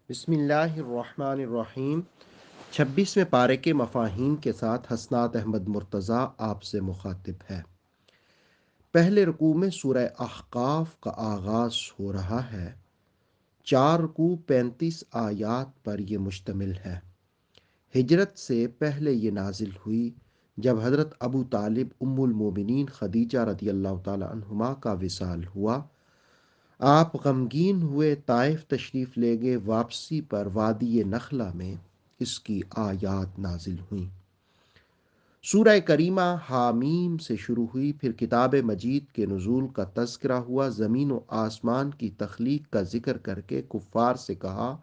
بسم اللہ الرحمن الرحیم 26ویں پارے کے مفاہیم کے ساتھ حسنات احمد مرتضیٰ آپ سے مخاطب ہے۔ پہلے رکوع میں سورہ احقاف کا آغاز ہو رہا ہے۔ 4 رکوع 35 آیات پر یہ مشتمل ہے۔ ہجرت سے پہلے یہ نازل ہوئی جب حضرت ابو طالب ام المومنین خدیجہ رضی اللہ تعالی عنہما کا وصال ہوا۔ آپ غمگین ہوئے طائف تشریف لے گئے۔ واپسی پر وادی نخلہ میں اس کی آیات نازل ہوئیں۔ سورہ کریمہ حامیم سے شروع ہوئی، پھر کتاب مجید کے نزول کا تذکرہ ہوا۔ زمین و آسمان کی تخلیق کا ذکر کر کے کفار سے کہا،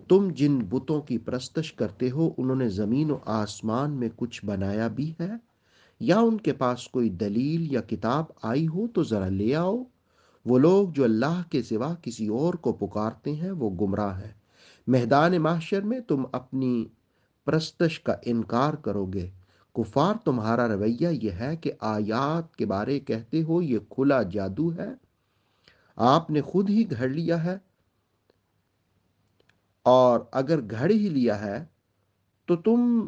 تم جن بتوں کی پرستش کرتے ہو انہوں نے زمین و آسمان میں کچھ بنایا بھی ہے؟ یا ان کے پاس کوئی دلیل یا کتاب آئی ہو تو ذرا لے آؤ۔ وہ لوگ جو اللہ کے سوا کسی اور کو پکارتے ہیں وہ گمراہ ہیں۔ میدان محشر میں تم اپنی پرستش کا انکار کرو گے۔ کفار تمہارا رویہ یہ ہے کہ آیات کے بارے کہتے ہو یہ کھلا جادو ہے، آپ نے خود ہی گھڑ لیا ہے، اور اگر گھڑ ہی لیا ہے تو تم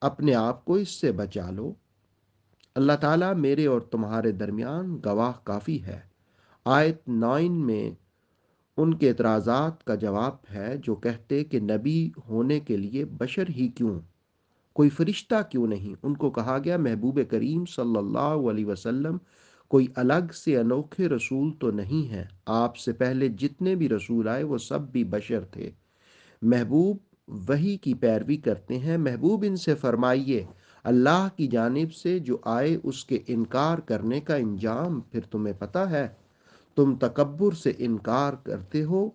اپنے آپ کو اس سے بچا لو۔ اللہ تعالیٰ میرے اور تمہارے درمیان گواہ کافی ہے۔ آیت 9 میں ان کے اعتراضات کا جواب ہے جو کہتے کہ نبی ہونے کے لیے بشر ہی کیوں، کوئی فرشتہ کیوں نہیں؟ ان کو کہا گیا محبوب کریم صلی اللہ علیہ وسلم کوئی الگ سے انوکھے رسول تو نہیں ہے، آپ سے پہلے جتنے بھی رسول آئے وہ سب بھی بشر تھے۔ محبوب وحی کی پیروی کرتے ہیں۔ محبوب ان سے فرمائیے اللہ کی جانب سے جو آئے اس کے انکار کرنے کا انجام پھر تمہیں پتہ ہے؟ تم تکبر سے انکار کرتے ہو،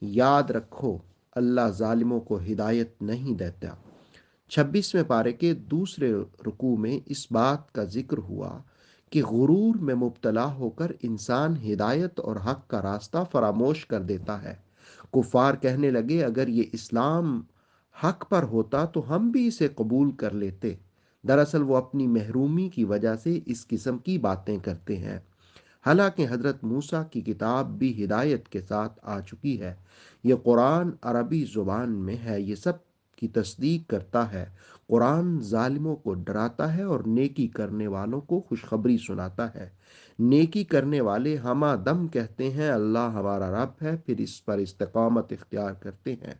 یاد رکھو اللہ ظالموں کو ہدایت نہیں دیتا۔ 26ویں پارے کے دوسرے رکوع میں اس بات کا ذکر ہوا کہ غرور میں مبتلا ہو کر انسان ہدایت اور حق کا راستہ فراموش کر دیتا ہے۔ کفار کہنے لگے اگر یہ اسلام حق پر ہوتا تو ہم بھی اسے قبول کر لیتے۔ دراصل وہ اپنی محرومی کی وجہ سے اس قسم کی باتیں کرتے ہیں، حالانکہ حضرت موسیٰ کی کتاب بھی ہدایت کے ساتھ آ چکی ہے۔ یہ قرآن عربی زبان میں ہے، یہ سب کی تصدیق کرتا ہے۔ قرآن ظالموں کو ڈراتا ہے اور نیکی کرنے والوں کو خوشخبری سناتا ہے۔ نیکی کرنے والے ہمہ دم کہتے ہیں اللہ ہمارا رب ہے، پھر اس پر استقامت اختیار کرتے ہیں۔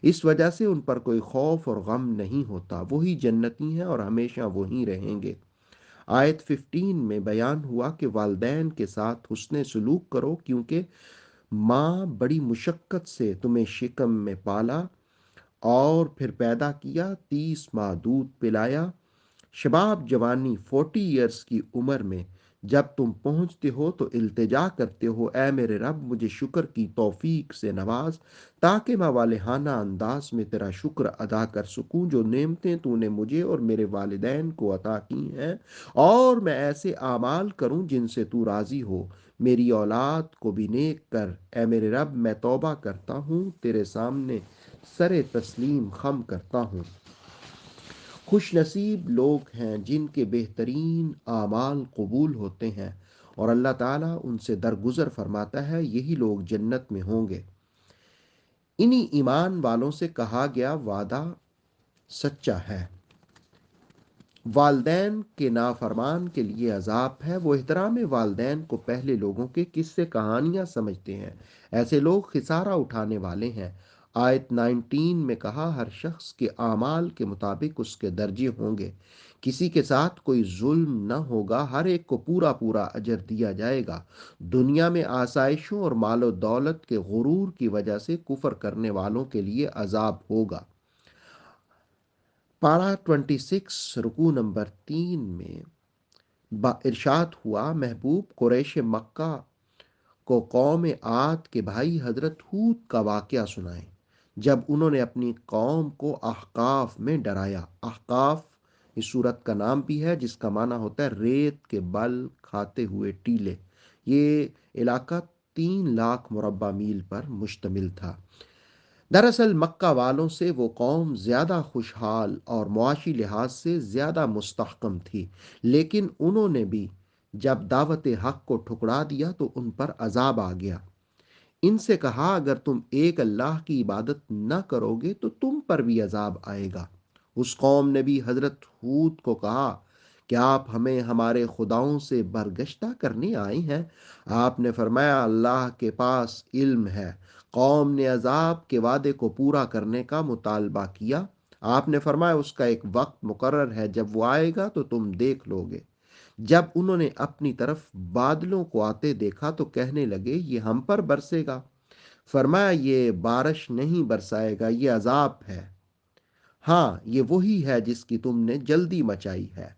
اس وجہ سے ان پر کوئی خوف اور غم نہیں ہوتا، وہی جنتی ہیں اور ہمیشہ وہیں رہیں گے۔ آیت 15 میں بیان ہوا کہ والدین کے ساتھ حسن سلوک کرو، کیونکہ ماں بڑی مشقت سے تمہیں شکم میں پالا اور پھر پیدا کیا، 30 ماہ دودھ پلایا۔ شباب جوانی 40 ایئرز کی عمر میں جب تم پہنچتے ہو تو التجا کرتے ہو اے میرے رب مجھے شکر کی توفیق سے نواز، تاکہ میں والہانہ انداز میں تیرا شکر ادا کر سکوں جو نعمتیں تو نے مجھے اور میرے والدین کو عطا کی ہیں، اور میں ایسے اعمال کروں جن سے تو راضی ہو۔ میری اولاد کو بھی نیک کر اے میرے رب، میں توبہ کرتا ہوں تیرے سامنے سر تسلیم خم کرتا ہوں۔ خوش نصیب لوگ ہیں جن کے بہترین اعمال قبول ہوتے ہیں اور اللہ تعالیٰ ان سے درگزر فرماتا ہے، یہی لوگ جنت میں ہوں گے۔ انہی ایمان والوں سے کہا گیا وعدہ سچا ہے۔ والدین کے نافرمان کے لیے عذاب ہے۔ وہ احترام والدین کو پہلے لوگوں کے قصے کہانیاں سمجھتے ہیں، ایسے لوگ خسارہ اٹھانے والے ہیں۔ آیت 19 میں کہا ہر شخص کے اعمال کے مطابق اس کے درجے ہوں گے، کسی کے ساتھ کوئی ظلم نہ ہوگا، ہر ایک کو پورا پورا اجر دیا جائے گا۔ دنیا میں آسائشوں اور مال و دولت کے غرور کی وجہ سے کفر کرنے والوں کے لیے عذاب ہوگا۔ پارہ 26 رکوع نمبر 3 میں ارشاد ہوا محبوب قریش مکہ کو قوم عاد کے بھائی حضرت ہود کا واقعہ سنائیں جب انہوں نے اپنی قوم کو احقاف میں ڈرایا۔ احقاف اس سورت کا نام بھی ہے جس کا معنی ہوتا ہے ریت کے بل کھاتے ہوئے ٹیلے۔ یہ علاقہ 3 لاکھ مربع میل پر مشتمل تھا۔ دراصل مکہ والوں سے وہ قوم زیادہ خوشحال اور معاشی لحاظ سے زیادہ مستحکم تھی، لیکن انہوں نے بھی جب دعوت حق کو ٹھکرا دیا تو ان پر عذاب آ گیا۔ ان سے کہا اگر تم ایک اللہ کی عبادت نہ کرو گے تو تم پر بھی عذاب آئے گا۔ اس قوم نے بھی حضرت ہود کو کہا کہ آپ ہمیں ہمارے خداؤں سے برگشتہ کرنے آئے ہیں؟ آپ نے فرمایا اللہ کے پاس علم ہے۔ قوم نے عذاب کے وعدے کو پورا کرنے کا مطالبہ کیا۔ آپ نے فرمایا اس کا ایک وقت مقرر ہے، جب وہ آئے گا تو تم دیکھ لو گے۔ جب انہوں نے اپنی طرف بادلوں کو آتے دیکھا تو کہنے لگے یہ ہم پر برسے گا۔ فرمایا یہ بارش نہیں برسائے گا، یہ عذاب ہے۔ ہاں، یہ وہی ہے جس کی تم نے جلدی مچائی ہے۔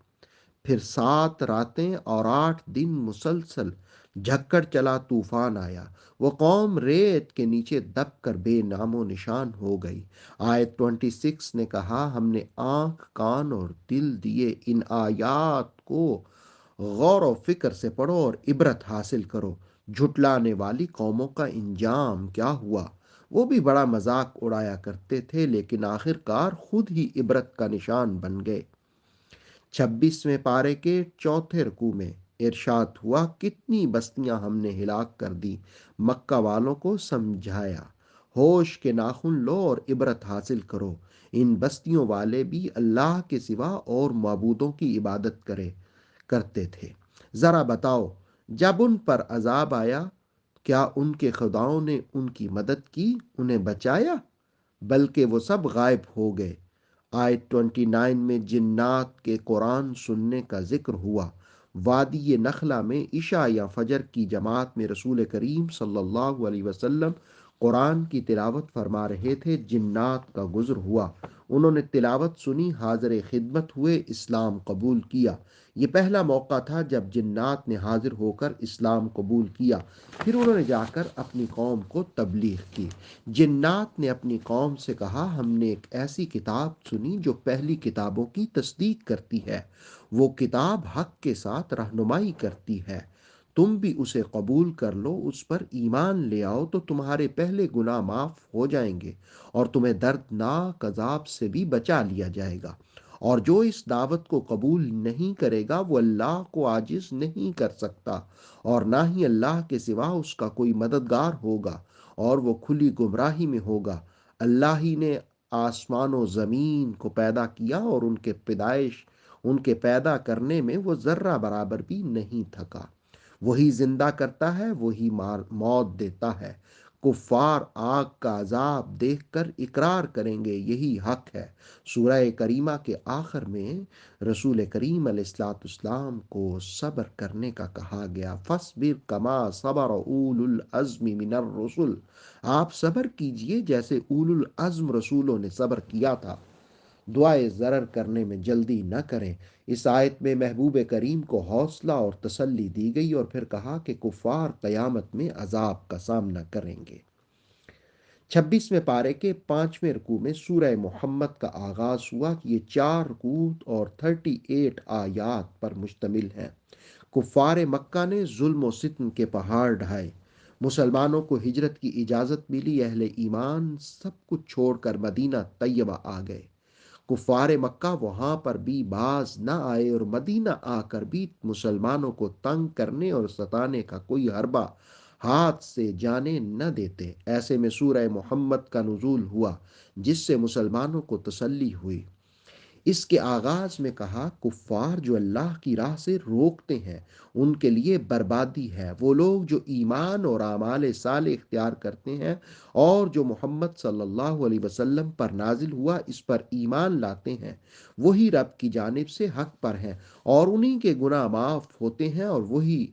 پھر 7 راتیں اور 8 دن مسلسل جھکڑ چلا طوفان آیا۔ وہ قوم ریت کے نیچے دب کر بے نام و نشان ہو گئی۔ آیت 26 نے کہا ہم نے آنکھ، کان اور دل دیے، ان آیات کو غور و فکر سے پڑھو اور عبرت حاصل کرو۔ جھٹلانے والی قوموں کا انجام کیا ہوا؟ وہ بھی بڑا مذاق اڑایا کرتے تھے، لیکن آخر کار خود ہی عبرت کا نشان بن گئے۔ 26ویں پارے کے چوتھے رکوع میں ارشاد ہوا کتنی بستیاں ہم نے ہلاک کر دی۔ مکہ والوں کو سمجھایا ہوش کے ناخن لو اور عبرت حاصل کرو۔ ان بستیوں والے بھی اللہ کے سوا اور معبودوں کی عبادت کرتے تھے۔ ذرا بتاؤ جب ان پر عذاب آیا کیا ان کے خداؤں نے ان کی مدد کی، انہیں بچایا؟ بلکہ وہ سب غائب ہو گئے۔ آیت 29 میں جنات کے قرآن سننے کا ذکر ہوا۔ وادی نخلا میں عشاء یا فجر کی جماعت میں رسول کریم صلی اللہ علیہ وسلم قرآن کی تلاوت فرما رہے تھے، جنات کا گزر ہوا۔ انہوں نے تلاوت سنی، حاضر خدمت ہوئے، اسلام قبول کیا۔ یہ پہلا موقع تھا جب جنات نے حاضر ہو کر اسلام قبول کیا۔ پھر انہوں نے جا کر اپنی قوم کو تبلیغ کی۔ جنات نے اپنی قوم سے کہا ہم نے ایک ایسی کتاب سنی جو پہلی کتابوں کی تصدیق کرتی ہے۔ وہ کتاب حق کے ساتھ رہنمائی کرتی ہے۔ تم بھی اسے قبول کر لو، اس پر ایمان لے آؤ تو تمہارے پہلے گناہ معاف ہو جائیں گے اور تمہیں دردناک عذاب سے بھی بچا لیا جائے گا۔ اور جو اس دعوت کو قبول نہیں کرے گا وہ اللہ کو عاجز نہیں کر سکتا، اور نہ ہی اللہ کے سوا اس کا کوئی مددگار ہوگا، اور وہ کھلی گمراہی میں ہوگا۔ اللہ ہی نے آسمان و زمین کو پیدا کیا اور ان کے پیدا کرنے میں وہ ذرہ برابر بھی نہیں تھکا۔ وہی زندہ کرتا ہے، وہی موت دیتا ہے۔ کفار آگ کا عذاب دیکھ کر اقرار کریں گے یہی حق ہے۔ سورہ کریمہ کے آخر میں رسول کریم علیہ الصلوۃ والسلام کو صبر کرنے کا کہا گیا۔ فَاصْبِرْ كَمَا صَبَرَ أُولُو الْعَزْمِ مِنَ الرُّسُلِ، آپ صبر کیجئے جیسے اولو العزم رسولوں نے صبر کیا تھا۔ دعائے ضرر کرنے میں جلدی نہ کریں۔ اس آیت میں محبوب کریم کو حوصلہ اور تسلی دی گئی اور پھر کہا کہ کفار قیامت میں عذاب کا سامنا کریں گے۔ 26ویں پارے کے 5ویں رکوع میں سورہ محمد کا آغاز ہوا۔ یہ 4 رکوع اور 38 آیات پر مشتمل ہے۔ کفار مکہ نے ظلم و ستم کے پہاڑ ڈھائے۔ مسلمانوں کو ہجرت کی اجازت ملی، اہل ایمان سب کچھ چھوڑ کر مدینہ طیبہ آ گئے۔ کفار مکہ وہاں پر بھی باز نہ آئے اور مدینہ آ کر بھی مسلمانوں کو تنگ کرنے اور ستانے کا کوئی حربہ ہاتھ سے جانے نہ دیتے۔ ایسے میں سورہ محمد کا نزول ہوا جس سے مسلمانوں کو تسلی ہوئی۔ اس کے آغاز میں کہا کفار جو اللہ کی راہ سے روکتے ہیں ان کے لیے بربادی ہے۔ وہ لوگ جو ایمان اور اعمال صالح اختیار کرتے ہیں اور جو محمد صلی اللہ علیہ وسلم پر نازل ہوا اس پر ایمان لاتے ہیں، وہی رب کی جانب سے حق پر ہیں اور انہی کے گناہ معاف ہوتے ہیں اور وہی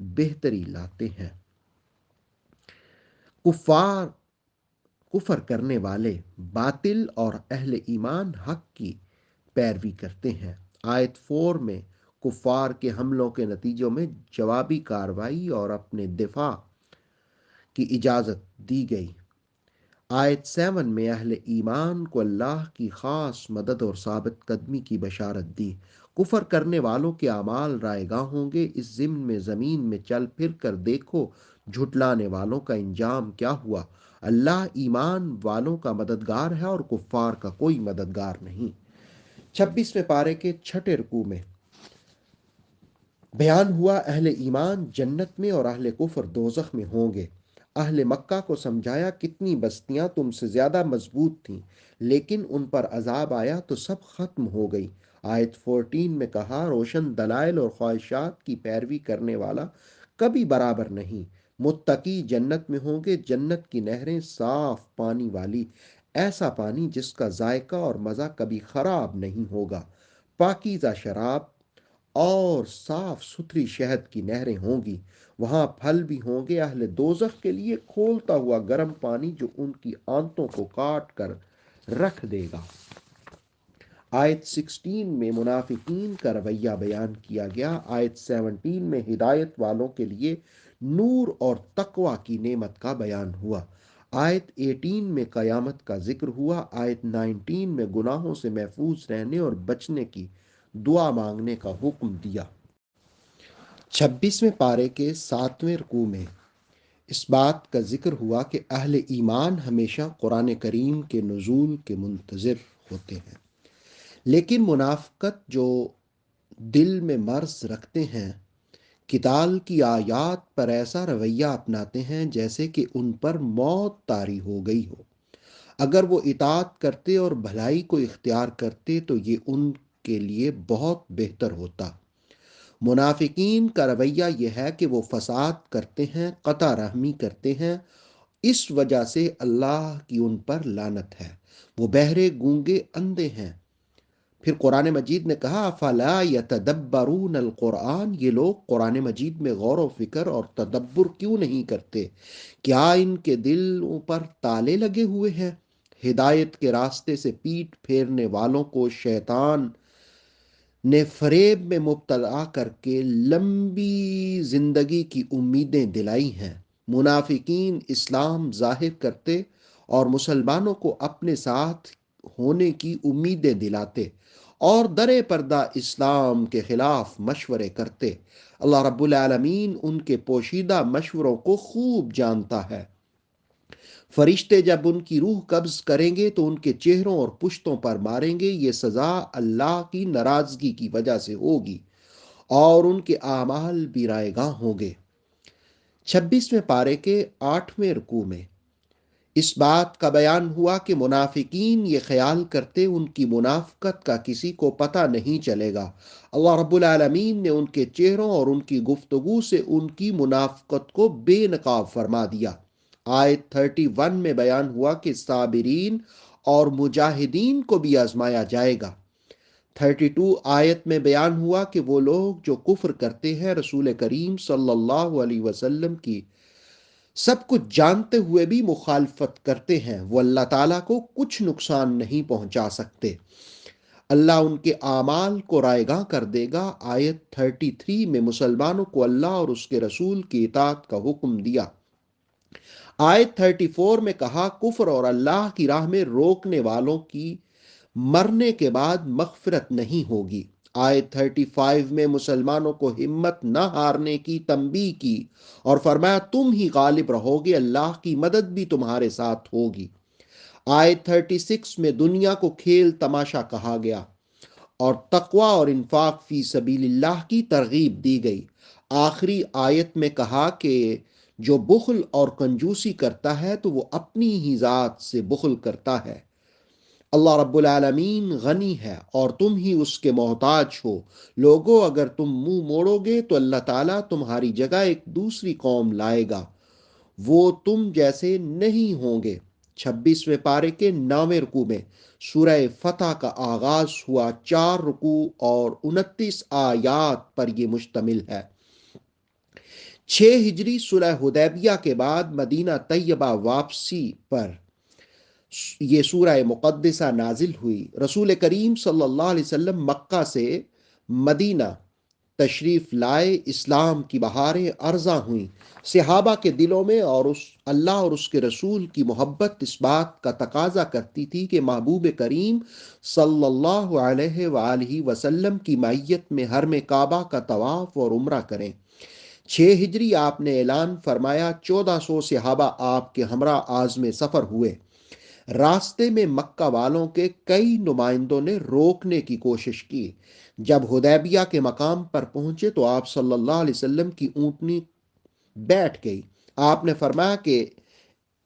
بہتری لاتے ہیں۔ کفار کفر کرنے والے باطل اور اہل ایمان حق کی پیروی کرتے ہیں۔ آیت 4 میں کفار کے حملوں کے نتیجوں میں جوابی کارروائی اور اپنے دفاع کی اجازت دی گئی۔ آیت 7 میں اہل ایمان کو اللہ کی خاص مدد اور ثابت قدمی کی بشارت دی۔ کفر کرنے والوں کے اعمال رائے گاں ہوں گے۔ اس ضمن میں زمین میں چل پھر کر دیکھو جھٹلانے والوں کا انجام کیا ہوا۔ اللہ ایمان والوں کا مددگار ہے اور کفار کا کوئی مددگار نہیں۔ 26ویں پارے کے 6 رکوع میں بیان ہوا اہل ایمان جنت میں اور اہل کفر دوزخ میں ہوں گے۔ اہل مکہ کو سمجھایا کتنی بستیاں تم سے زیادہ مضبوط تھیں، لیکن ان پر عذاب آیا تو سب ختم ہو گئی۔ آیت 14 میں کہا، روشن دلائل اور خواہشات کی پیروی کرنے والا کبھی برابر نہیں۔ متقی جنت میں ہوں گے، جنت کی نہریں صاف پانی والی، ایسا پانی جس کا ذائقہ اور مزہ کبھی خراب نہیں ہوگا۔ پاکیزہ شراب اور صاف ستھری شہد کی نہریں ہوں گی۔ وہاں پھل بھی ہوں گے اہل دوزخ کے لیے، کھولتا ہوا گرم پانی جو ان کی آنتوں کو کاٹ کر رکھ دے گا۔ آیت 16 میں منافقین کا رویہ بیان کیا گیا۔ آیت 17 میں ہدایت والوں کے لیے نور اور تقوی کی نعمت کا بیان ہوا۔ آیت 18 میں قیامت کا ذکر ہوا۔ آیت 19 میں گناہوں سے محفوظ رہنے اور بچنے کی دعا مانگنے کا حکم دیا۔ 26ویں پارے کے 7ویں رکوع میں اس بات کا ذکر ہوا کہ اہل ایمان ہمیشہ قرآن کریم کے نزول کے منتظر ہوتے ہیں، لیکن منافقت جو دل میں مرض رکھتے ہیں، قتال کی آیات پر ایسا رویہ اپناتے ہیں جیسے کہ ان پر موت طاری ہو گئی ہو۔ اگر وہ اطاعت کرتے اور بھلائی کو اختیار کرتے تو یہ ان کے لیے بہت بہتر ہوتا۔ منافقین کا رویہ یہ ہے کہ وہ فساد کرتے ہیں، قطع رحمی کرتے ہیں، اس وجہ سے اللہ کی ان پر لعنت ہے۔ وہ بہرے، گونگے، اندھے ہیں۔ پھر قرآن مجید نے کہا، افلا یتدبرون القرآن، یہ لوگ قرآن مجید میں غور و فکر اور تدبر کیوں نہیں کرتے؟ کیا ان کے دلوں پر تالے لگے ہوئے ہیں؟ ہدایت کے راستے سے پیٹ پھیرنے والوں کو شیطان نے فریب میں مبتلا کر کے لمبی زندگی کی امیدیں دلائی ہیں۔ منافقین اسلام ظاہر کرتے اور مسلمانوں کو اپنے ساتھ ہونے کی امیدیں دلاتے اور درِ پردہ اسلام کے خلاف مشورے کرتے۔ اللہ رب العالمین ان کے پوشیدہ مشوروں کو خوب جانتا ہے۔ فرشتے جب ان کی روح قبض کریں گے تو ان کے چہروں اور پشتوں پر ماریں گے۔ یہ سزا اللہ کی ناراضگی کی وجہ سے ہوگی اور ان کے اعمال بھی رائے گاں ہوں گے۔ 26ویں پارے کے 8ویں رکوع میں اس بات کا بیان ہوا کہ منافقین یہ خیال کرتے ان کی منافقت کا کسی کو پتہ نہیں چلے گا۔ اللہ رب العالمین نے ان کے چہروں اور ان کی گفتگو سے ان کی منافقت کو بے نقاب فرما دیا۔ آیت 31 میں بیان ہوا کہ صابرین اور مجاہدین کو بھی آزمایا جائے گا۔ 32 آیت میں بیان ہوا کہ وہ لوگ جو کفر کرتے ہیں رسول کریم صلی اللہ علیہ وسلم کی سب کچھ جانتے ہوئے بھی مخالفت کرتے ہیں، وہ اللہ تعالیٰ کو کچھ نقصان نہیں پہنچا سکتے۔ اللہ ان کے اعمال کو رائے گاں کر دے گا۔ آیت 33 میں مسلمانوں کو اللہ اور اس کے رسول کی اطاعت کا حکم دیا۔ آیت 34 میں کہا، کفر اور اللہ کی راہ میں روکنے والوں کی مرنے کے بعد مغفرت نہیں ہوگی۔ آیت 35 میں مسلمانوں کو ہمت نہ ہارنے کی تنبیہ کی اور فرمایا، تم ہی غالب رہو گے، اللہ کی مدد بھی تمہارے ساتھ ہوگی۔ آیت 36 میں دنیا کو کھیل تماشا کہا گیا اور تقوی اور انفاق فی سبیل اللہ کی ترغیب دی گئی۔ آخری آیت میں کہا کہ جو بخل اور کنجوسی کرتا ہے تو وہ اپنی ہی ذات سے بخل کرتا ہے۔ اللہ رب العالمین غنی ہے اور تم ہی اس کے محتاج ہو۔ لوگو، اگر تم منہ موڑو گے تو اللہ تعالیٰ تمہاری جگہ ایک دوسری قوم لائے گا، وہ تم جیسے نہیں ہوں گے۔ 26ویں پارے کے 9ویں رکوع میں سورہ فتح کا آغاز ہوا۔ 4 رکوع اور 29 آیات پر یہ مشتمل ہے۔ 6 ہجری صلح حدیبیہ کے بعد مدینہ طیبہ واپسی پر یہ سورہ مقدسہ نازل ہوئی۔ رسول کریم صلی اللہ علیہ وسلم مکہ سے مدینہ تشریف لائے، اسلام کی بہاریں ارزاں ہوئیں۔ صحابہ کے دلوں میں اور اللہ اور اس کے رسول کی محبت اس بات کا تقاضا کرتی تھی کہ محبوب کریم صلی اللہ علیہ وآلہ وسلم کی معیت میں حرم کعبہ کا طواف اور عمرہ کریں۔ 6 ہجری آپ نے اعلان فرمایا، 1400 صحابہ آپ کے ہمراہ عازم سفر ہوئے۔ راستے میں مکہ والوں کے کئی نمائندوں نے روکنے کی کوشش کی۔ جب حدیبیہ کے مقام پر پہنچے تو آپ صلی اللہ علیہ وسلم کی اونٹنی بیٹھ گئی۔ آپ نے فرمایا کہ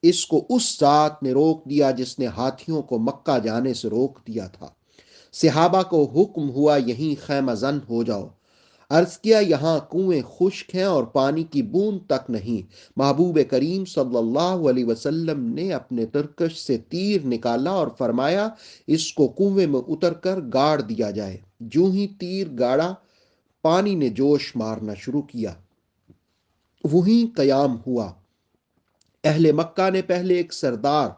اس کو اس ذات نے روک دیا جس نے ہاتھیوں کو مکہ جانے سے روک دیا تھا۔ صحابہ کو حکم ہوا یہیں خیمہ زن ہو جاؤ۔ عرض کیا یہاں کنویں خشک ہیں اور پانی کی بوند تک نہیں۔ محبوب کریم صلی اللہ علیہ وسلم نے اپنے ترکش سے تیر نکالا اور فرمایا اس کو کنویں میں اتر کر گاڑ دیا جائے۔ جو ہی تیر گاڑا پانی نے جوش مارنا شروع کیا، وہیں قیام ہوا۔ اہل مکہ نے پہلے ایک سردار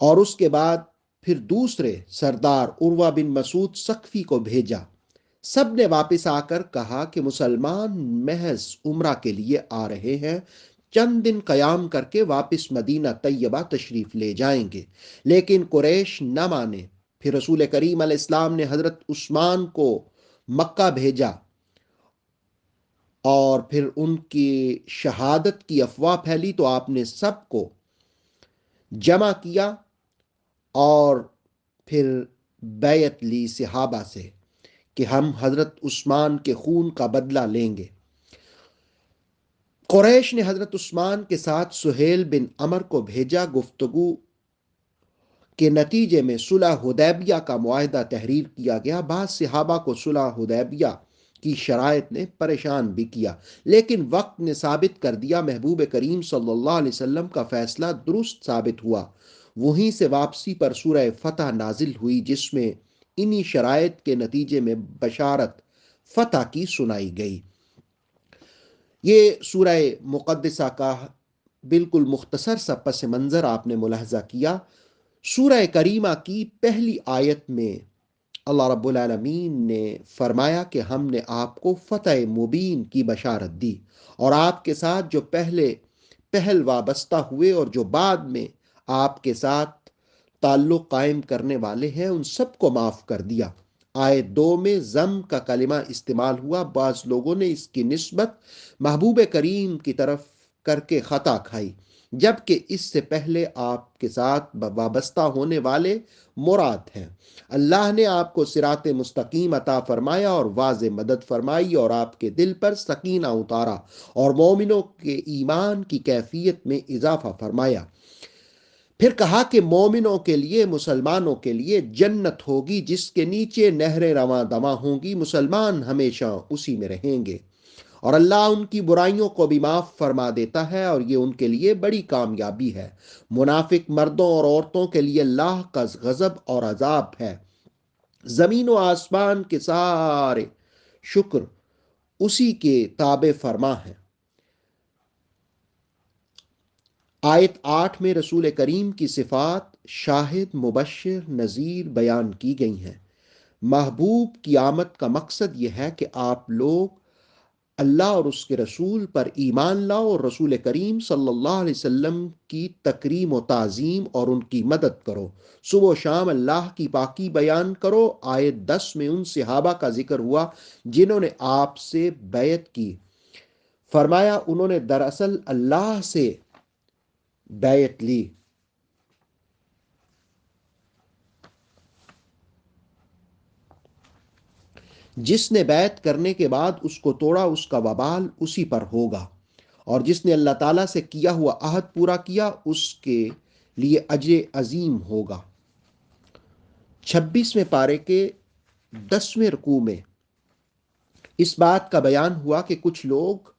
اور اس کے بعد پھر دوسرے سردار عروہ بن مسعود ثقفی کو بھیجا۔ سب نے واپس آ کر کہا کہ مسلمان محض عمرہ کے لیے آ رہے ہیں، چند دن قیام کر کے واپس مدینہ طیبہ تشریف لے جائیں گے، لیکن قریش نہ مانے۔ پھر رسول کریم علیہ السلام نے حضرت عثمان کو مکہ بھیجا اور پھر ان کی شہادت کی افواہ پھیلی تو آپ نے سب کو جمع کیا اور پھر بیعت لی صحابہ سے کہ ہم حضرت عثمان کے خون کا بدلہ لیں گے۔ قریش نے حضرت عثمان کے ساتھ سہیل بن عمر کو بھیجا۔ گفتگو کے نتیجے میں صلح حدیبیہ کا معاہدہ تحریر کیا گیا۔ بعض صحابہ کو صلح حدیبیہ کی شرائط نے پریشان بھی کیا، لیکن وقت نے ثابت کر دیا محبوب کریم صلی اللہ علیہ وسلم کا فیصلہ درست ثابت ہوا۔ وہیں سے واپسی پر سورہ فتح نازل ہوئی، جس میں انہی شرائط کے نتیجے میں بشارت فتح کی سنائی گئی۔ یہ سورہ مقدسہ کا بالکل مختصر سا پس منظر آپ نے ملاحظہ کیا۔ سورہ کریمہ کی پہلی آیت میں اللہ رب العالمین نے فرمایا کہ ہم نے آپ کو فتح مبین کی بشارت دی، اور آپ کے ساتھ جو پہل وابستہ ہوئے اور جو بعد میں آپ کے ساتھ تعلق قائم کرنے والے ہیں ان سب کو معاف کر دیا۔ آیت 2 میں ضم کا کلمہ استعمال ہوا۔ بعض لوگوں نے اس کی نسبت محبوب کریم کی طرف کر کے خطا کھائی، جبکہ اس سے پہلے آپ کے ساتھ وابستہ ہونے والے مراد ہیں۔ اللہ نے آپ کو صراط مستقیم عطا فرمایا اور واضح مدد فرمائی اور آپ کے دل پر سکینہ اتارا اور مومنوں کے ایمان کی کیفیت میں اضافہ فرمایا۔ پھر کہا کہ مومنوں کے لیے، مسلمانوں کے لیے جنت ہوگی جس کے نیچے نہریں رواں دواں ہوں گی، مسلمان ہمیشہ اسی میں رہیں گے، اور اللہ ان کی برائیوں کو بھی معاف فرما دیتا ہے اور یہ ان کے لیے بڑی کامیابی ہے۔ منافق مردوں اور عورتوں کے لیے اللہ کا غضب اور عذاب ہے۔ زمین و آسمان کے سارے شکر اسی کے تابع فرما ہے۔ آیت 8 میں رسول کریم کی صفات شاہد، مبشر، نذیر بیان کی گئی ہیں۔ محبوب کی آمد کا مقصد یہ ہے کہ آپ لوگ اللہ اور اس کے رسول پر ایمان لاؤ اور رسول کریم صلی اللہ علیہ وسلم کی تکریم و تعظیم اور ان کی مدد کرو، صبح و شام اللہ کی پاکی بیان کرو۔ آیت 10 میں ان صحابہ کا ذکر ہوا جنہوں نے آپ سے بیعت کی۔ فرمایا انہوں نے دراصل اللہ سے بیعت لی۔ جس نے بیعت کرنے کے بعد اس کو توڑا اس کا وبال اسی پر ہوگا، اور جس نے اللہ تعالیٰ سے کیا ہوا عہد پورا کیا اس کے لیے اجر عظیم ہوگا۔ 26ویں پارے کے 10ویں رکوع میں اس بات کا بیان ہوا کہ کچھ لوگ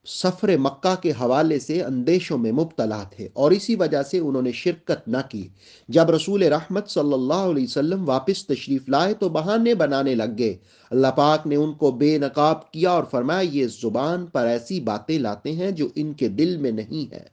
سفر مکہ کے حوالے سے اندیشوں میں مبتلا تھے اور اسی وجہ سے انہوں نے شرکت نہ کی۔ جب رسول رحمت صلی اللہ علیہ وسلم واپس تشریف لائے تو بہانے بنانے لگ گئے۔ اللہ پاک نے ان کو بے نقاب کیا اور فرمایا یہ زبان پر ایسی باتیں لاتے ہیں جو ان کے دل میں نہیں ہے،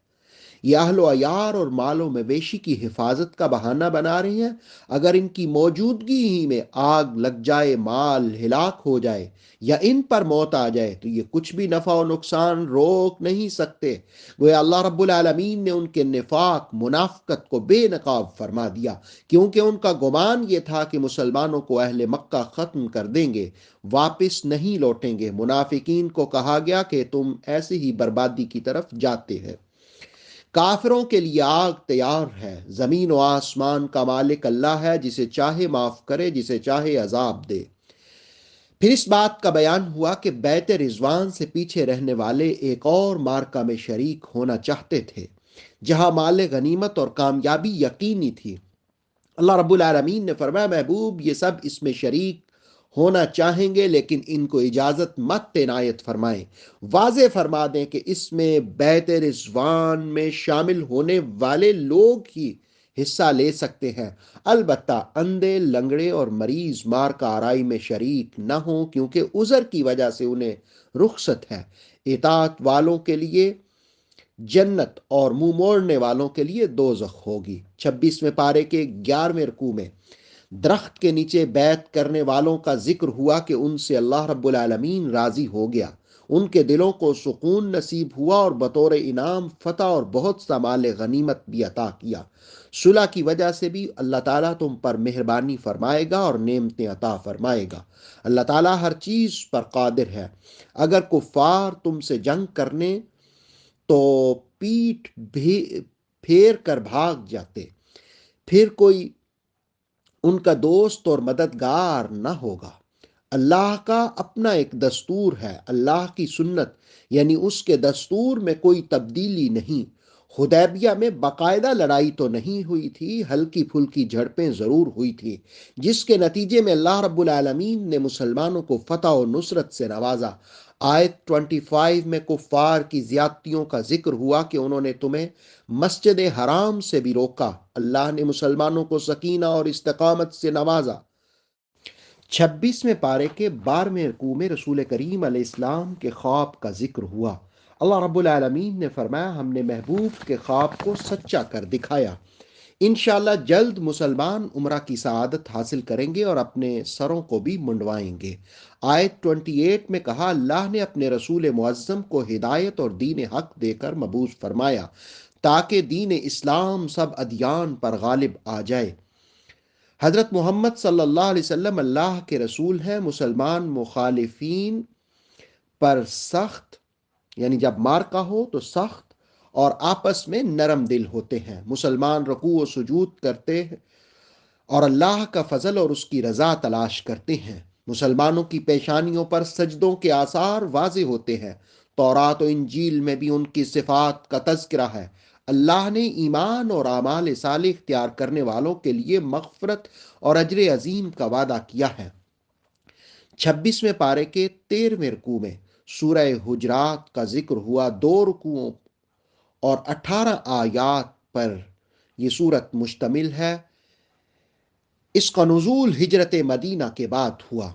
یہ اہل و عیار اور مال و مویشی کی حفاظت کا بہانہ بنا رہے ہیں۔ اگر ان کی موجودگی ہی میں آگ لگ جائے، مال ہلاک ہو جائے یا ان پر موت آ جائے تو یہ کچھ بھی نفع و نقصان روک نہیں سکتے۔ گویا اللہ رب العالمین نے ان کے نفاق، منافقت کو بے نقاب فرما دیا، کیونکہ ان کا گمان یہ تھا کہ مسلمانوں کو اہل مکہ ختم کر دیں گے، واپس نہیں لوٹیں گے۔ منافقین کو کہا گیا کہ تم ایسے ہی بربادی کی طرف جاتے ہیں۔ کافروں کے لیے آگ تیار ہے۔ زمین و آسمان کا مالک اللہ ہے، جسے چاہے معاف کرے، جسے چاہے عذاب دے۔ پھر اس بات کا بیان ہوا کہ بیت رضوان سے پیچھے رہنے والے ایک اور معرکہ میں شریک ہونا چاہتے تھے جہاں مال غنیمت اور کامیابی یقینی تھی۔ اللہ رب العالمین نے فرمایا محبوب یہ سب اس میں شریک ہونا چاہیں گے لیکن ان کو اجازت مت عنایت فرمائیں، واضح فرما دیں کہ اس میں بیت رضوان میں شامل ہونے والے لوگ ہی حصہ لے سکتے ہیں، البتہ اندھے، لنگڑے اور مریض معرکہ آرائی میں شریک نہ ہوں کیونکہ عذر کی وجہ سے انہیں رخصت ہے۔ اطاعت والوں کے لیے جنت اور منہ موڑنے والوں کے لیے دوزخ ہوگی۔ 26ویں پارے کے 11ویں رکوع میں درخت کے نیچے بیعت کرنے والوں کا ذکر ہوا کہ ان سے اللہ رب العالمین راضی ہو گیا، ان کے دلوں کو سکون نصیب ہوا اور بطور انعام فتح اور بہت سا مال غنیمت بھی عطا کیا۔ صلح کی وجہ سے بھی اللہ تعالیٰ تم پر مہربانی فرمائے گا اور نعمتیں عطا فرمائے گا۔ اللہ تعالیٰ ہر چیز پر قادر ہے۔ اگر کفار تم سے جنگ کرنے تو پیٹھ پھیر کر بھاگ جاتے، پھر کوئی ان کا دوست اور مددگار نہ ہوگا۔ اللہ کا اپنا ایک دستور ہے، اللہ کی سنت یعنی اس کے دستور میں کوئی تبدیلی نہیں۔ حدیبیہ میں باقاعدہ لڑائی تو نہیں ہوئی تھی، ہلکی پھلکی جھڑپیں ضرور ہوئی تھی جس کے نتیجے میں اللہ رب العالمین نے مسلمانوں کو فتح و نصرت سے نوازا۔ آیت 25 میں کفار کی زیادتیوں کا ذکر ہوا کہ انہوں نے تمہیں مسجد حرام سے بھی روکا، اللہ نے مسلمانوں کو سکینہ اور استقامت سے نوازا۔ 26ویں پارے کے 12ویں رکوع میں رسول کریم علیہ السلام کے خواب کا ذکر ہوا۔ اللہ رب العالمین نے فرمایا ہم نے محبوب کے خواب کو سچا کر دکھایا، انشاءاللہ جلد مسلمان عمرہ کی سعادت حاصل کریں گے اور اپنے سروں کو بھی منڈوائیں گے۔ آیت 28 میں کہا اللہ نے اپنے رسول معظم کو ہدایت اور دین حق دے کر مبعوث فرمایا تاکہ دین اسلام سب ادیان پر غالب آ جائے۔ حضرت محمد صلی اللہ علیہ وسلم اللہ کے رسول ہیں، مسلمان مخالفین پر سخت یعنی جب معرکہ ہو تو سخت اور آپس میں نرم دل ہوتے ہیں۔ مسلمان رکوع و سجود کرتے ہیں اور اللہ کا فضل اور اس کی رضا تلاش کرتے ہیں۔ مسلمانوں کی پیشانیوں پر سجدوں کے آثار واضح ہوتے ہیں، تورات و انجیل میں بھی ان کی صفات کا تذکرہ ہے۔ اللہ نے ایمان اور اعمال صالح اختیار کرنے والوں کے لیے مغفرت اور اجر عظیم کا وعدہ کیا ہے۔ 26ویں پارے کے 13ویں رکوع میں سورہ حجرات کا ذکر ہوا۔ 2 رکوعوں اور 18 آیات پر یہ سورت مشتمل ہے۔ اس کا نزول ہجرت مدینہ کے بعد ہوا۔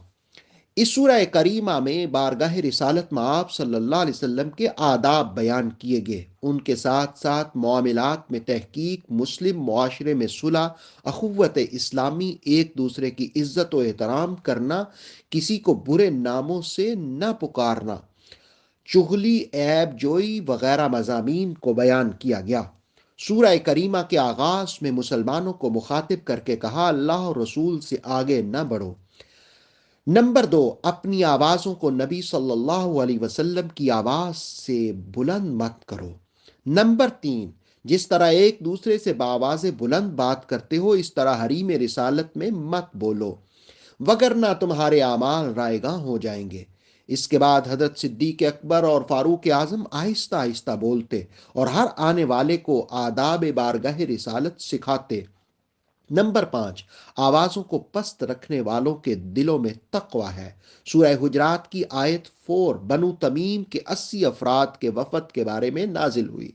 اس سورہ کریمہ میں بارگاہ رسالت میں آپ صلی اللہ علیہ وسلم کے آداب بیان کیے گئے، ان کے ساتھ ساتھ معاملات میں تحقیق، مسلم معاشرے میں صلح، اخوت اسلامی، ایک دوسرے کی عزت و احترام کرنا، کسی کو برے ناموں سے نہ پکارنا، چغلی، عیب جوئی وغیرہ مضامین کو بیان کیا گیا۔ سورہ کریمہ کے آغاز میں مسلمانوں کو مخاطب کر کے کہا اللہ اور رسول سے آگے نہ بڑھو۔ نمبر 2، اپنی آوازوں کو نبی صلی اللہ علیہ وسلم کی آواز سے بلند مت کرو۔ نمبر 3، جس طرح ایک دوسرے سے بآواز بلند بات کرتے ہو اس طرح حریم رسالت میں مت بولو وگرنہ تمہارے اعمال رائے گاں ہو جائیں گے۔ اس کے بعد حضرت صدیق اکبر اور فاروق اعظم آہستہ آہستہ بولتے اور ہر آنے والے کو آداب بارگاہ رسالت سکھاتے۔ نمبر 5، آوازوں کو پست رکھنے والوں کے دلوں میں تقوی ہے۔ سورہ حجرات کی آیت 4 بنو تمیم کے 80 افراد کے وفد کے بارے میں نازل ہوئی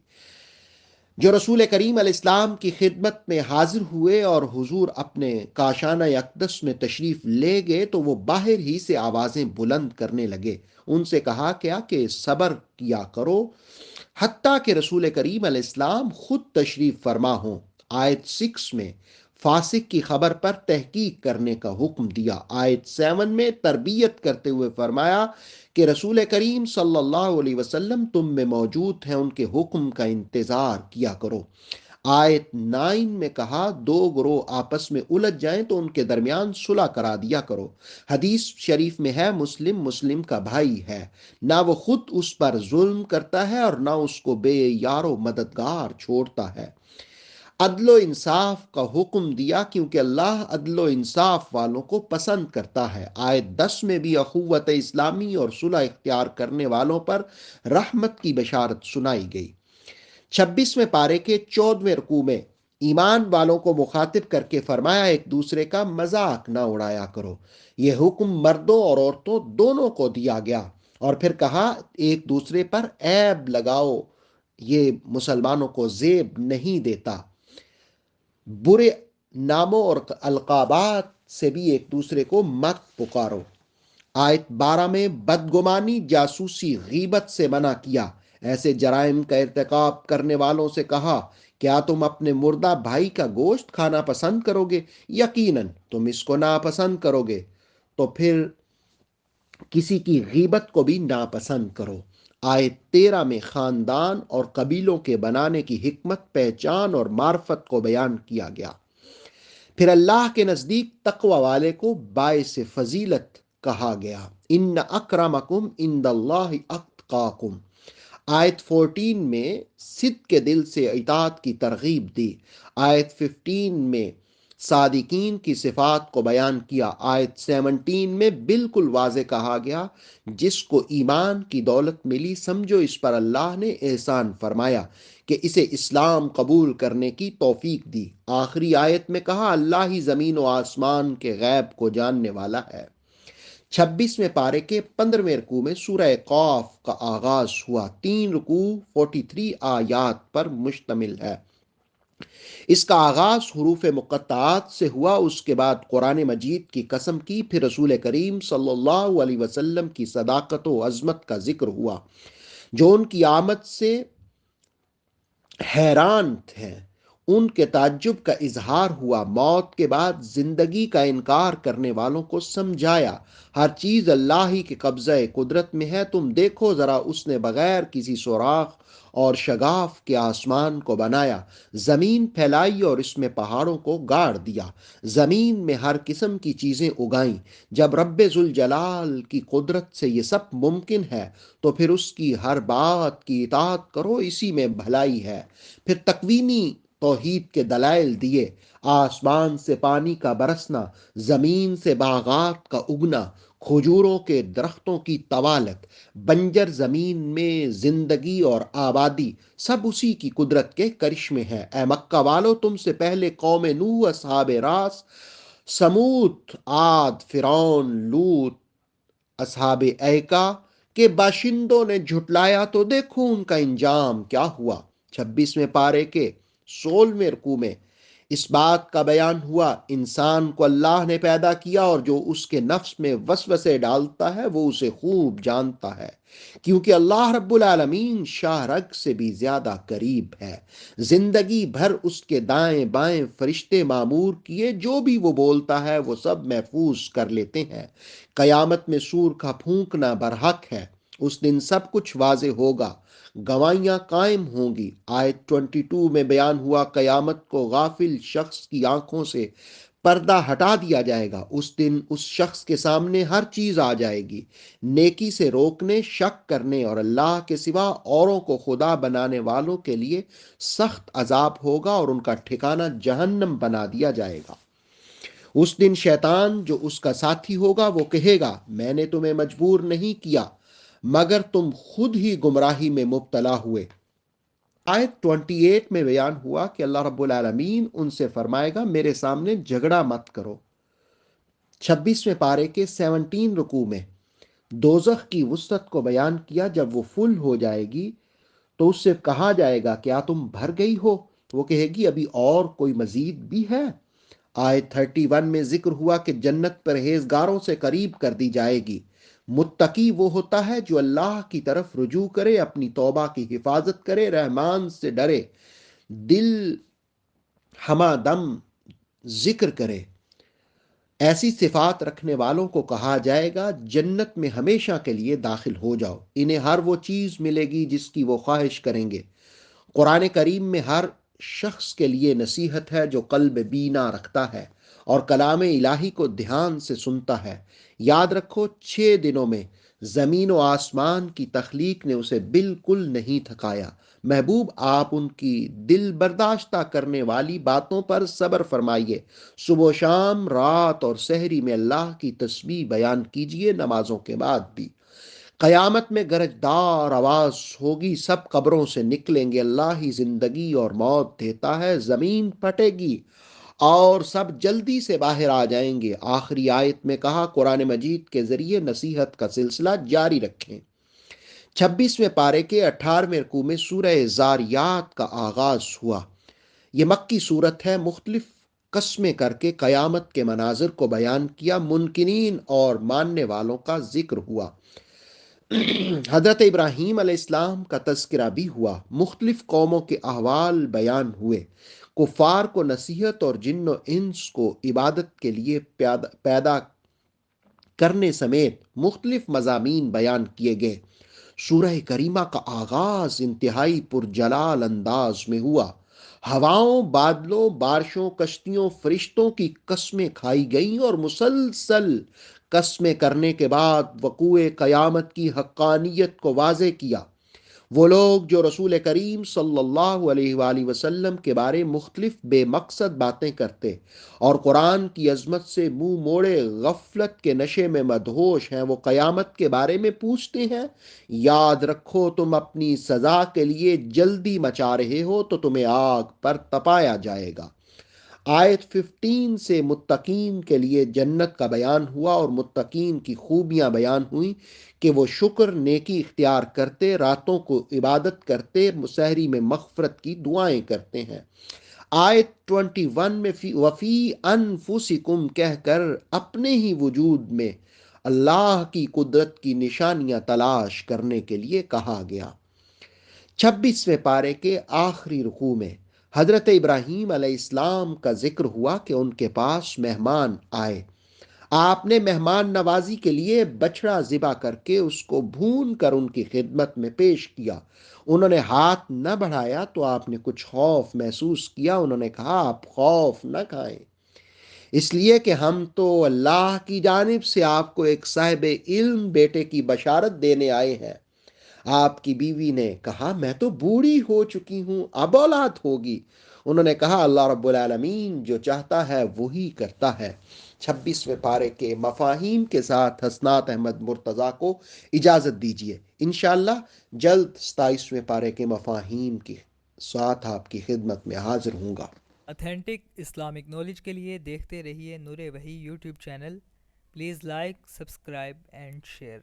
جو رسول کریم علیہ السلام کی خدمت میں حاضر ہوئے اور حضور اپنے کاشانہ اقدس میں تشریف لے گئے تو وہ باہر ہی سے آوازیں بلند کرنے لگے۔ ان سے کہا کیا کہ صبر کیا کرو حتیٰ کہ رسول کریم علیہ السلام خود تشریف فرما ہوں۔ آیت 6 میں فاسق کی خبر پر تحقیق کرنے کا حکم دیا۔ آیت 7 میں تربیت کرتے ہوئے فرمایا کہ رسول کریم صلی اللہ علیہ وسلم تم میں موجود ہیں، ان کے حکم کا انتظار کیا کرو۔ آیت 9 میں کہا 2 گروہ آپس میں الجھ جائیں تو ان کے درمیان صلح کرا دیا کرو۔ حدیث شریف میں ہے مسلم مسلم کا بھائی ہے، نہ وہ خود اس پر ظلم کرتا ہے اور نہ اس کو بے یار و مددگار چھوڑتا ہے۔ عدل و انصاف کا حکم دیا کیونکہ اللہ عدل و انصاف والوں کو پسند کرتا ہے۔ آیت 10 میں بھی اخوت اسلامی اور صلح اختیار کرنے والوں پر رحمت کی بشارت سنائی گئی۔ 26ویں پارے کے 14ویں رکوع میں ایمان والوں کو مخاطب کر کے فرمایا ایک دوسرے کا مذاق نہ اڑایا کرو۔ یہ حکم مردوں اور عورتوں دونوں کو دیا گیا، اور پھر کہا ایک دوسرے پر عیب لگاؤ، یہ مسلمانوں کو زیب نہیں دیتا۔ برے ناموں اور القابات سے بھی ایک دوسرے کو مت پکارو۔ آیت 12 میں بدگمانی، جاسوسی، غیبت سے منع کیا۔ ایسے جرائم کا ارتکاب کرنے والوں سے کہا کیا تم اپنے مردہ بھائی کا گوشت کھانا پسند کرو گے؟ یقیناً تم اس کو ناپسند کرو گے، تو پھر کسی کی غیبت کو بھی ناپسند کرو۔ آیت 13 میں خاندان اور قبیلوں کے بنانے کی حکمت، پہچان اور معرفت کو بیان کیا گیا۔ پھر اللہ کے نزدیک تقوی والے کو باعث فضیلت کہا گیا۔ ان اکرمکم عند اللہ اتقاکم۔ آیت 14 میں صدق کے دل سے اطاعت کی ترغیب دی۔ آیت 15 میں صادقین کی صفات کو بیان کیا۔ آیت 17 میں بالکل واضح کہا گیا جس کو ایمان کی دولت ملی سمجھو اس پر اللہ نے احسان فرمایا کہ اسے اسلام قبول کرنے کی توفیق دی۔ آخری آیت میں کہا اللہ ہی زمین و آسمان کے غیب کو جاننے والا ہے۔ 26ویں پارے کے 15ویں رکوع میں سورہ قاف کا آغاز ہوا۔ 3 رکوع 43 آیات پر مشتمل ہے۔ اس کا آغاز حروف مقطعات سے ہوا، اس کے بعد قرآن مجید کی قسم کی، پھر رسول کریم صلی اللہ علیہ وسلم کی صداقت و عظمت کا ذکر ہوا جو ان کی آمد سے حیران تھے۔ ان کے تعجب کا اظہار ہوا۔ موت کے بعد زندگی کا انکار کرنے والوں کو سمجھایا ہر چیز اللہ ہی کے قبضہ قدرت میں ہے، تم دیکھو ذرا اس نے بغیر کسی سوراخ اور شگاف کے آسمان کو بنایا، زمین پھیلائی اور اس میں پہاڑوں کو گاڑ دیا، زمین میں ہر قسم کی چیزیں اگائیں۔ جب رب ذوالجلال کی قدرت سے یہ سب ممکن ہے تو پھر اس کی ہر بات کی اطاعت کرو، اسی میں بھلائی ہے۔ پھر تکوینی توحید کے دلائل دیے، آسمان سے پانی کا برسنا، زمین سے باغات کا اگنا، کھجوروں کے درختوں کی طوالت، بنجر زمین میں زندگی اور آبادی، سب اسی کی قدرت کے کرشمے ہیں۔ اے مکہ والو، تم سے پہلے قوم نوح، اصحاب راس، سمود، عاد، فرعون، لوط، اصحاب ایکا کے باشندوں نے جھٹلایا تو دیکھو ان کا انجام کیا ہوا۔ 26ویں پارے کے 16ویں رکوع میں اس بات کا بیان ہوا انسان کو اللہ نے پیدا کیا اور جو اس کے نفس میں وسوسے ڈالتا ہے وہ اسے خوب جانتا ہے، کیونکہ اللہ رب العالمین شاہ رگ سے بھی زیادہ قریب ہے۔ زندگی بھر اس کے دائیں بائیں فرشتے معمور کیے، جو بھی وہ بولتا ہے وہ سب محفوظ کر لیتے ہیں۔ قیامت میں سور کا پھونکنا برحق ہے، اس دن سب کچھ واضح ہوگا، گواہیاں قائم ہوں گی۔ آیت 22 میں بیان ہوا قیامت کو غافل شخص کی آنکھوں سے پردہ ہٹا دیا جائے گا۔ اس دن اس شخص کے سامنے ہر چیز آ جائے گی، نیکی سے روکنے، شک کرنے اور اللہ کے سوا اوروں کو خدا بنانے والوں کے لیے سخت عذاب ہوگا اور ان کا ٹھکانہ جہنم بنا دیا جائے گا۔ اس دن شیطان جو اس کا ساتھی ہوگا وہ کہے گا میں نے تمہیں مجبور نہیں کیا مگر تم خود ہی گمراہی میں مبتلا ہوئے۔ آیت 28 میں بیان ہوا کہ اللہ رب العالمین ان سے فرمائے گا میرے سامنے جھگڑا مت کرو۔ 26ویں پارے کے 17 رکوع میں دوزخ کی وسعت کو بیان کیا۔ جب وہ فل ہو جائے گی تو اس سے کہا جائے گا کیا تم بھر گئی ہو؟ وہ کہے گی ابھی اور کوئی مزید بھی ہے۔ آیت 31 میں ذکر ہوا کہ جنت پرہیزگاروں سے قریب کر دی جائے گی۔ متقی وہ ہوتا ہے جو اللہ کی طرف رجوع کرے، اپنی توبہ کی حفاظت کرے، رحمان سے ڈرے، دل ہمہ دم ذکر کرے۔ ایسی صفات رکھنے والوں کو کہا جائے گا جنت میں ہمیشہ کے لیے داخل ہو جاؤ، انہیں ہر وہ چیز ملے گی جس کی وہ خواہش کریں گے۔ قرآن کریم میں ہر شخص کے لیے نصیحت ہے جو قلب بینا رکھتا ہے اور کلام الہی کو دھیان سے سنتا ہے۔ یاد رکھو 6 دنوں میں زمین و آسمان کی تخلیق نے اسے بالکل نہیں تھکایا۔ محبوب آپ ان کی دل برداشتہ کرنے والی باتوں پر صبر فرمائیے۔ صبح و شام، رات اور سحری میں اللہ کی تسبیح بیان کیجیے، نمازوں کے بعد بھی۔ قیامت میں گرجدار آواز ہوگی، سب قبروں سے نکلیں گے، اللہ ہی زندگی اور موت دیتا ہے، زمین پھٹے گی اور سب جلدی سے باہر آ جائیں گے۔ آخری آیت میں کہا، قرآن مجید کے ذریعے نصیحت کا سلسلہ جاری رکھیں۔ 26ویں پارے کے 18ویں رکوع میں سورہ زاریات کا آغاز ہوا۔ یہ مکی صورت ہے۔ مختلف قسمیں کر کے قیامت کے مناظر کو بیان کیا، منکرین اور ماننے والوں کا ذکر ہوا۔ حضرت ابراہیم علیہ السلام کا تذکرہ بھی ہوا، مختلف قوموں کے احوال بیان ہوئے، کفار کو نصیحت اور جن و انس کو عبادت کے لیے پیدا کرنے سمیت مختلف مضامین بیان کیے گئے۔ سورہ کریمہ کا آغاز انتہائی پرجلال انداز میں ہوا۔ ہواؤں، بادلوں، بارشوں، کشتیوں، فرشتوں کی قسمیں کھائی گئیں اور مسلسل قسمیں کرنے کے بعد وقوع قیامت کی حقانیت کو واضح کیا۔ وہ لوگ جو رسول کریم صلی اللہ علیہ وآلہ وسلم کے بارے مختلف بے مقصد باتیں کرتے اور قرآن کی عظمت سے منہ موڑے غفلت کے نشے میں مدہوش ہیں، وہ قیامت کے بارے میں پوچھتے ہیں، یاد رکھو تم اپنی سزا کے لیے جلدی مچا رہے ہو تو تمہیں آگ پر تپایا جائے گا۔ آیت 15 سے متقین کے لیے جنت کا بیان ہوا اور متقین کی خوبیاں بیان ہوئیں کہ وہ شکر نیکی اختیار کرتے، راتوں کو عبادت کرتے، سحری میں مغفرت کی دعائیں کرتے ہیں۔ آیت 21 میں وفی انفسکم کہہ کر اپنے ہی وجود میں اللہ کی قدرت کی نشانیاں تلاش کرنے کے لیے کہا گیا۔ 26ویں پارے کے آخری رکوع میں حضرت ابراہیم علیہ السلام کا ذکر ہوا کہ ان کے پاس مہمان آئے۔ آپ نے مہمان نوازی کے لیے بچڑا ذبح کر کے اس کو بھون کر ان کی خدمت میں پیش کیا۔ انہوں نے ہاتھ نہ بڑھایا تو آپ نے کچھ خوف محسوس کیا۔ انہوں نے کہا، آپ خوف نہ کھائیں، اس لیے کہ ہم تو اللہ کی جانب سے آپ کو ایک صاحب علم بیٹے کی بشارت دینے آئے ہیں۔ آپ کی بیوی نے کہا، میں تو بوڑھی ہو چکی ہوں، اب اولاد ہوگی؟ انہوں نے کہا، اللہ رب العالمین جو چاہتا ہے وہی کرتا ہے۔ 26ویں پارے کے مفاہیم کے ساتھ حسنات احمد مرتضیٰ کو اجازت دیجیے۔ انشاءاللہ جلد 27ویں پارے کے مفاہیم کے ساتھ آپ کی خدمت میں حاضر ہوں گا۔ اتھینٹک اسلامک نالج کے لیے دیکھتے رہیے نور وحی YouTube channel. Please like, subscribe and share.